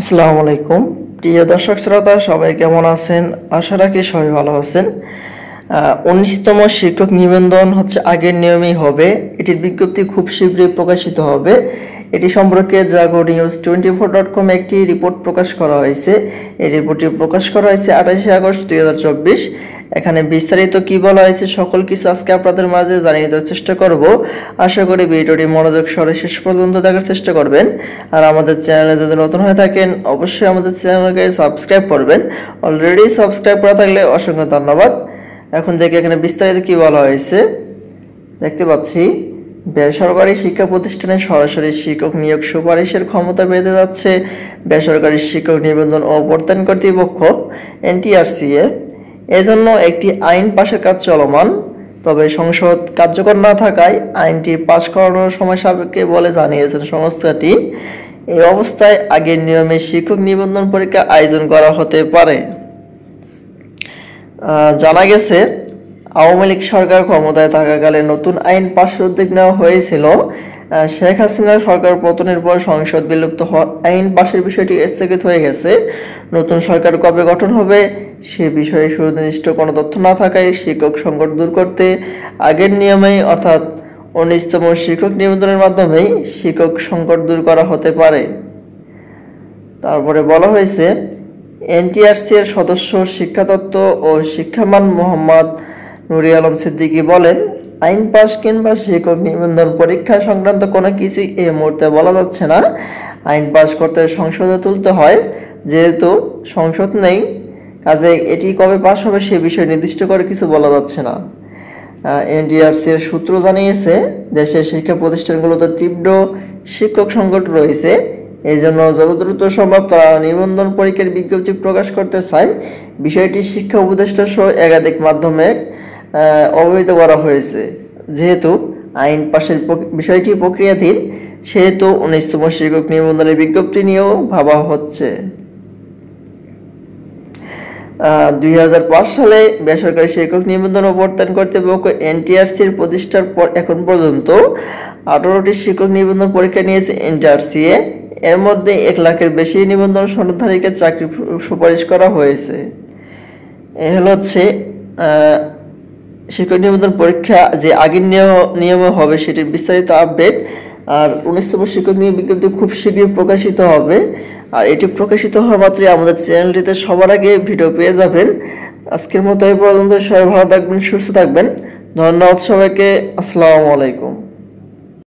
আসসালামু আলাইকুম প্রিয় দর্শক শ্রোতা, সবাই কেমন আছেন? আশা রাখি সবাই ভালো আছেন। 19তম শিক্ষক নিবন্ধন হচ্ছে আগের নিয়মেই হবে। এটির বিজ্ঞপ্তি খুব শীঘ্রই প্রকাশিত হবে। এটি সম্পর্কে জাগো নিউজ 24.com একটি রিপোর্ট প্রকাশ করা হয়েছে। এই রিপোর্টটি প্রকাশ করা হয়েছে 28শে আগস্ট 2024। এখানে বিস্তারিত কি বলা হয়েছে সকল কিছু আজকে আপনাদের মাঝে জানিয়ে দেওয়ার চেষ্টা করব। আশা করি ভিডিওটি মনোযোগ সহকারে শেষ পর্যন্ত দেখার চেষ্টা করবেন। আর আমাদের চ্যানেলে যদি নতুন হয়ে থাকেন অবশ্যই আমাদের চ্যানেলকে সাবস্ক্রাইব করবেন। অলরেডি সাবস্ক্রাইব করা থাকলে অসংখ্য ধন্যবাদ। এখন দেখি এখানে বিস্তারিত কি বলা হয়েছে। দেখতে পাচ্ছি, বেসরকারি শিক্ষা প্রতিষ্ঠানে সরাসরি শিক্ষক নিয়োগ সুপারিশের ক্ষমতা বেঁধে যাচ্ছে বেসরকারি শিক্ষক নিবন্ধন ও প্রত্যয়ন কর্তৃপক্ষ এনটিআরসিএ। এজন্য একটি আইন পাশের কাজ চলমান। তবে সংসদ কার্যকর না থাকায় আইনটি পাশ করানোর সময় সাপেক্ষে বলে জানিয়েছেন সংস্থাটি। এই অবস্থায় আগের নিয়মে শিক্ষক নিবন্ধন পরীক্ষা আয়োজন করা হতে পারে। জানা গেছে, আওয়ামী লীগ সরকার ক্ষমতায় থাকাকালে নতুন আইন পাশের উদ্যোগ নেওয়া হয়েছিল। শেখ হাসিনার সরকার পতনের পর সংসদ বিলুপ্ত হওয়ার আইন পাশের বিষয়টি স্থগিত হয়ে গেছে। নতুন সরকার কবে গঠন হবে সে বিষয়ে সুনির্দিষ্ট কোনো তথ্য না থাকায় শিক্ষক সংকট দূর করতে আগের নিয়মেই অর্থাৎ 19তম শিক্ষক নিবন্ধনের মাধ্যমেই শিক্ষক সংকট দূর করা হতে পারে। তারপরে বলা হয়েছে, এনটিআরসি এর সদস্য শিক্ষাতত্ত্ব ও শিক্ষামান মোহাম্মদ নুরি আলম সিদ্দিকী বলেন, আইন পাশ কিংবা শিক্ষক নিবন্ধন পরীক্ষা সংক্রান্ত কোনো কিছুই এই মুহূর্তে বলা যাচ্ছে না। আইন পাশ করতে সংসদে তুলতে হয়, যেহেতু সংসদ নেই কাজে এটি কবে পাশ হবে সে বিষয়ে নির্দিষ্ট করে কিছু বলা যাচ্ছে না। এনটিআরসি এর সূত্র জানিয়েছে, দেশের শিক্ষা প্রতিষ্ঠানগুলোতে তীব্র শিক্ষক সংকট রয়েছে। এই জন্য যত দ্রুত সম্ভব তারা নিবন্ধন পরীক্ষার বিজ্ঞপ্তি প্রকাশ করতে চায়। বিষয়টি শিক্ষা উপদেষ্টা সহ একাধিক মাধ্যমে অবহিত করা হয়েছে। যেহেতু আইন পাশের বিষয়টি প্রক্রিয়াধীন, সেহেতু 19তম শিক্ষক নিবন্ধনের বিজ্ঞপ্তি নিয়েও ভাবা হচ্ছে। 2005 সালে বেসরকারি শিক্ষক নিবন্ধন ও প্রত্যয়ন কর্তৃপক্ষ এনটিআরসির প্রতিষ্ঠার পর এখন পর্যন্ত 18টি শিক্ষক নিবন্ধন পরীক্ষা নিয়েছে এনটিআরসিএ। এর মধ্যে 1 লাখের বেশি নিবন্ধন সনদধারীকে চাকরি সুপারিশ করা হয়েছে। এ হচ্ছে শিক্ষক নিবন্ধন পরীক্ষা যে আগের নিয়মে হবে সেটির বিস্তারিত আপডেট। আর 19তম শিক্ষক নিয়োগ বিজ্ঞপ্তি খুব শীঘ্রই প্রকাশিত হবে। আর এটি প্রকাশিত হওয়া মাত্রই আমাদের চ্যানেলটিতে সবার আগে ভিডিও পেয়ে যাবেন। আজকের মতো এই পর্যন্ত। সবাই ভালো থাকবেন, সুস্থ থাকবেন। ধন্যবাদ সবাইকে। আসসালামু আলাইকুম।